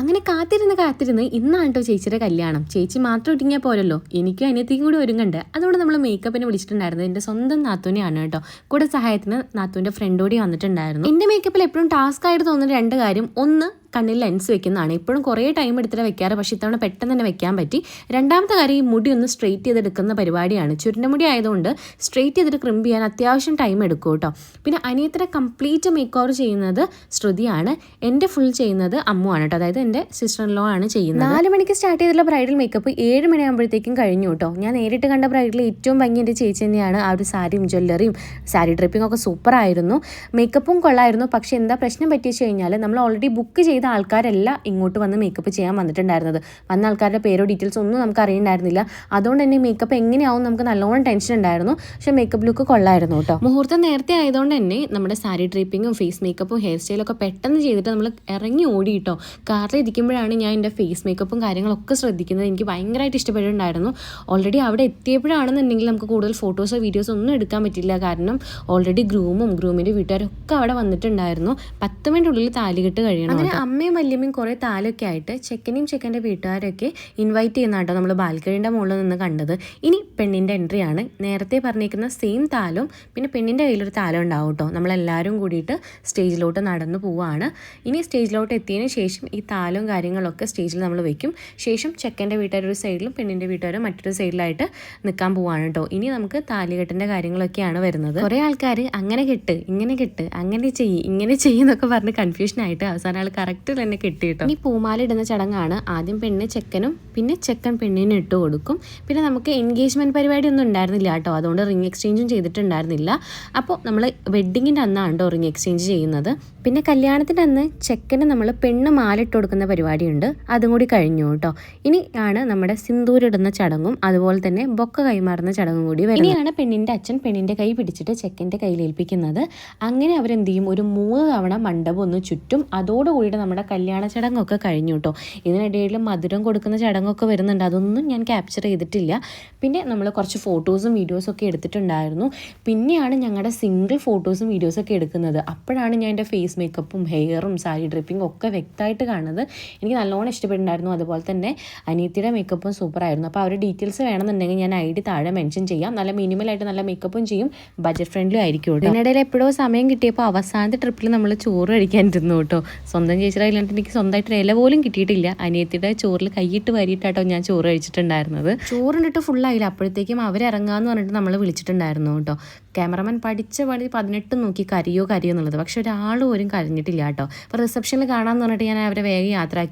അങ്ങനെ കാത്തിരുന്ന് ഇന്നാണ് കേട്ടോ ചേച്ചിയുടെ കല്യാണം. ചേച്ചി മാത്രം ഒരുങ്ങിയാൽ പോരല്ലോ, എനിക്കും അനിയത്തിക്കും കൂടി ഒരുങ്ങുണ്ട്. അതുകൊണ്ട് നമ്മൾ മേക്കപ്പിന് വിളിച്ചിട്ടുണ്ടായിരുന്നത് എൻ്റെ സ്വന്തം നാത്തൂനെയാണ് കേട്ടോ. കൂടെ സഹായത്തിന് നാത്തൂൻ്റെ ഫ്രണ്ട് കൂടി വന്നിട്ടുണ്ടായിരുന്നു. എൻ്റെ മേക്കപ്പിൽ എപ്പോഴും ടാസ്ക് ആയിട്ട് തോന്നുന്ന രണ്ട് കാര്യം, ഒന്ന് കണ്ണിൽ ലെൻസ് വെക്കുന്നതാണ്. ഇപ്പോഴും കുറേ ടൈം എടുത്തിട്ട് വെക്കാറ്, പക്ഷേ ഇത്തവണ പെട്ടെന്ന് തന്നെ വെക്കാൻ പറ്റി. രണ്ടാമത്തെ കാര്യം, ഈ മുടി ഒന്ന് സ്ട്രെയിറ്റ് ചെയ്തെടുക്കുന്ന പരിപാടിയാണ്. ചുരുണ്ട മുടി ആയതുകൊണ്ട് സ്ട്രെയിറ്റ് ചെയ്തിട്ട് ക്രിമ്പ് ചെയ്യാൻ അത്യാവശ്യം ടൈം എടുക്കും കേട്ടോ. പിന്നെ അനിയത്തിനെ കംപ്ലീറ്റ് മേക്ക് ഓവർ ചെയ്യുന്നത് ശ്രുതിയാണ്, എൻ്റെ ഫുൾ ചെയ്യുന്നത് അമ്മുവാണ് കേട്ടോ. അതായത് എൻ്റെ സിസ്റ്റർ ഇൻ ലോ ആണ് ചെയ്യുന്നത്. 4 മണിക്ക് സ്റ്റാർട്ട് ചെയ്തിട്ടുള്ള ബ്രൈഡൽ മേക്കപ്പ് 7 മണിയാകുമ്പോഴത്തേക്കും കഴിഞ്ഞു കേട്ടോ. ഞാൻ നേരിട്ട് കണ്ട ബ്രൈഡിൽ ഏറ്റവും ഭംഗി എൻ്റെ ചേച്ചി തന്നെയാണ്. ആ ഒരു സാരിയും ജ്വല്ലറിയും സാരി ഡ്രിപ്പിംഗ് ഒക്കെ സൂപ്പർ ആയിരുന്നു. മേക്കപ്പും കൊള്ളായിരുന്നു. പക്ഷേ എന്താ പ്രശ്നം പറ്റിയെന്ന് കഴിഞ്ഞാൽ, നമ്മൾ ഓൾറെഡി ബുക്ക് ചെയ്ത ആൾക്കാരെല്ലാം ഇങ്ങോട്ട് വന്ന് മേക്കപ്പ് ചെയ്യാൻ വന്നിട്ടുണ്ടായിരുന്നത്. വന്ന ആൾക്കാരുടെ പേരോ ഡീറ്റെയിൽസ് ഒന്നും നമുക്ക് അറിയണ്ടായിരുന്നില്ല. അതുകൊണ്ട് തന്നെ മേക്കപ്പ് എങ്ങനെയാവും നമുക്ക് നല്ലോണം ടെൻഷൻ ഉണ്ടായിരുന്നു. പക്ഷേ മേക്കപ്പ് ലുക്ക് കൊള്ളായിരുന്നു കേട്ടോ. മുഹൂർത്തം നേരത്തെ ആയതുകൊണ്ട് തന്നെ നമ്മുടെ സാരി ഡ്രിപ്പിങ്ങും ഫേസ് മേക്കപ്പും ഹെയർ സ്റ്റൈലൊക്കെ പെട്ടെന്ന് ചെയ്തിട്ട് നമ്മൾ ഇറങ്ങി ഓടി കേട്ടോ. കാറിൽ ഇരിക്കുമ്പോഴാണ് ഞാൻ എൻ്റെ ഫേസ് മേക്കപ്പും കാര്യങ്ങളൊക്കെ ശ്രദ്ധിക്കുന്നത്. എനിക്ക് ഭയങ്കരമായിട്ട് ഇഷ്ടപ്പെട്ടിട്ടുണ്ടായിരുന്നു. ഓൾറെഡി അവിടെ എത്തിയപ്പോഴാണെന്നുണ്ടെങ്കിൽ നമുക്ക് കൂടുതൽ ഫോട്ടോസോ വീഡിയോസോ ഒന്നും എടുക്കാൻ പറ്റില്ല. കാരണം ഓൾറെഡി ഗ്രൂമിൻ്റെ വീട്ടുകാരൊക്കെ അവിടെ വന്നിട്ടുണ്ടായിരുന്നു. 10 മിനിറ്റുള്ളിൽ താലികെട്ട് കഴിയണം. അങ്ങനെ അമ്മയും വല്യമ്മയും കുറേ താലൊക്കെ ആയിട്ട് ചെക്കൻ്റെ വീട്ടുകാരൊക്കെ ഇൻവൈറ്റ് ചെയ്യുന്ന കേട്ടോ നമ്മൾ ബാൽക്കണിയുടെ മുകളിൽ നിന്ന് കണ്ടത്. ഇനി പെണ്ണിൻ്റെ എൻട്രി ആണ്. നേരത്തെ പറഞ്ഞിരിക്കുന്ന സെയിം താലും പിന്നെ പെണ്ണിൻ്റെ കയ്യിലൊരു താലം ഉണ്ടാവും കേട്ടോ. നമ്മളെല്ലാവരും കൂടിയിട്ട് സ്റ്റേജിലോട്ട് നടന്നു പോവുകയാണ്. ഇനി സ്റ്റേജിലോട്ട് എത്തിയതിന് ശേഷം ഈ താലും കാര്യങ്ങളൊക്കെ സ്റ്റേജിൽ നമ്മൾ വെക്കും. ശേഷം ചെക്കൻ്റെ വീട്ടുകാരൊരു സൈഡിലും പെണ്ണിൻ്റെ വീട്ടുകാരും മറ്റൊരു സൈഡിലായിട്ട് നിൽക്കാൻ പോവുകയാണ് കേട്ടോ. ഇനി നമുക്ക് താലികെട്ടിൻ്റെ കാര്യങ്ങളൊക്കെയാണ് വരുന്നത്. കുറേ ആൾക്കാർ അങ്ങനെ കെട്ട് ഇങ്ങനെ കെട്ട് അങ്ങനെ ഇങ്ങനെ എന്നൊക്കെ പറഞ്ഞ് കൺഫ്യൂഷനായിട്ട് അവസാനം ആൾ കറക്റ്റ് തന്നെ കെട്ടി കേട്ടോ. ഇനി പൂമാല ഇടുന്ന ചടങ്ങാണ്. ആദ്യം പെണ്ണ് ചെക്കനും പിന്നെ ചെക്കൻ പെണ്ണിനും ഇട്ട് കൊടുക്കും. പിന്നെ നമുക്ക് എൻഗേജ്മെൻറ്റ് പരിപാടി ഒന്നും ഉണ്ടായിരുന്നില്ല കേട്ടോ. അതുകൊണ്ട് റിംഗ് എക്സ്ചേഞ്ചും ചെയ്തിട്ടുണ്ടായിരുന്നില്ല. അപ്പോൾ നമ്മൾ വെഡ്ഡിങ്ങിൻ്റെ അന്നാണ് കേട്ടോ റിംഗ് എക്സ്ചേഞ്ച് ചെയ്യുന്നത്. പിന്നെ കല്യാണത്തിൻ്റെ അന്ന് ചെക്കന് നമ്മൾ പെണ്ണ് മാലിട്ട് കൊടുക്കുന്ന പരിപാടിയുണ്ട്. അതും കൂടി കഴിഞ്ഞു കേട്ടോ. ഇനി ആണ് നമ്മുടെ സിന്ദൂരിടുന്ന ചടങ്ങും അതുപോലെ തന്നെ ബൊക്ക കൈമാറുന്ന ചടങ്ങും കൂടി വരുന്നത്. ഇനിയാണ് പെണ്ണിൻ്റെ അച്ഛൻ പെണ്ണിൻ്റെ കൈ പിടിച്ചിട്ട് ചെക്കൻ്റെ കയ്യിലേൽപ്പിക്കുന്നത്. അങ്ങനെ അവരെന്ത് ചെയ്യും, ഒരു 3 തവണ മണ്ഡപം ഒന്ന് ചുറ്റും. അതോടുകൂടിയിട്ട് നമ്മുടെ കല്യാണ ചടങ്ങൊക്കെ കഴിഞ്ഞു കേട്ടോ. ഇതിനിടയിൽ മധുരം കൊടുക്കുന്ന ചടങ്ങൊക്കെ വരുന്നുണ്ട്. അതൊന്നും ഞാൻ ക്യാപ്ചർ ചെയ്തിട്ടില്ല. പിന്നെ നമ്മൾ കുറച്ച് ഫോട്ടോസും വീഡിയോസും ഒക്കെ എടുത്തിട്ടുണ്ടായിരുന്നു. പിന്നെയാണ് ഞങ്ങളുടെ സിംഗിൾ ഫോട്ടോസും വീഡിയോസൊക്കെ എടുക്കുന്നത്. അപ്പോഴാണ് ഞാൻ എൻ്റെ ഫേസ് മേക്കപ്പും ഹെയറും സാരി ഡ്രിപ്പിങ്ങും ഒക്കെ വ്യക്തമായിട്ട് കാണുന്നത്. എനിക്ക് നല്ലോണം ഇഷ്ടപ്പെട്ടിട്ടുണ്ടായിരുന്നു. അതുപോലെ തന്നെ അനിയത്തിയുടെ മേക്കപ്പും സൂപ്പറായിരുന്നു. അപ്പോൾ അവരുടെ ഡീറ്റെയിൽസ് വേണമെന്നുണ്ടെങ്കിൽ ഞാൻ ID താഴെ മെൻഷൻ ചെയ്യാം. നല്ല മിനിമലായിട്ട് നല്ല മേക്കപ്പും ചെയ്യും, ബഡ്ജറ്റ് ഫ്രണ്ട്ലി ആയിരിക്കും കേട്ടോ. ഇതിനിടയിൽ എപ്പോഴോ സമയം കിട്ടിയപ്പോൾ അവസാനത്തെ ട്രിപ്പിൽ നമ്മൾ ചോറ് കഴിക്കാനിരുന്നു കേട്ടോ. സ്വന്തം ചേച്ചിയുടെ കല്യാണത്തിന് എനിക്ക് സ്വന്തമായിട്ട് ഇല പോലും കിട്ടിയിട്ടില്ല. അനിയത്തിയുടെ ചോറിൽ കൈയിട്ട് വാരിയിട്ടാട്ടോ ഞാൻ ചോറ് കഴിച്ചിട്ടുണ്ടായിരുന്നത്. ചോറിനിട്ട് ഫുള്ളായില്ല. അപ്പോഴത്തേക്കും അവരിറങ്ങാമെന്ന് പറഞ്ഞിട്ട് നമ്മൾ വിളിച്ചിട്ടുണ്ടായിരുന്നു കേട്ടോ. ക്യാമറമാൻ പഠിച്ച പണി 18 നോക്കി കരിയോ എന്നുള്ളത്. പക്ഷെ ഒരാൾ പോലും കരഞ്ഞിട്ടില്ല കേട്ടോ. അപ്പോൾ റിസപ്ഷനിൽ കാണാമെന്ന് പറഞ്ഞിട്ട് ഞാൻ അവരെ വേഗം യാത്രയാക്കി.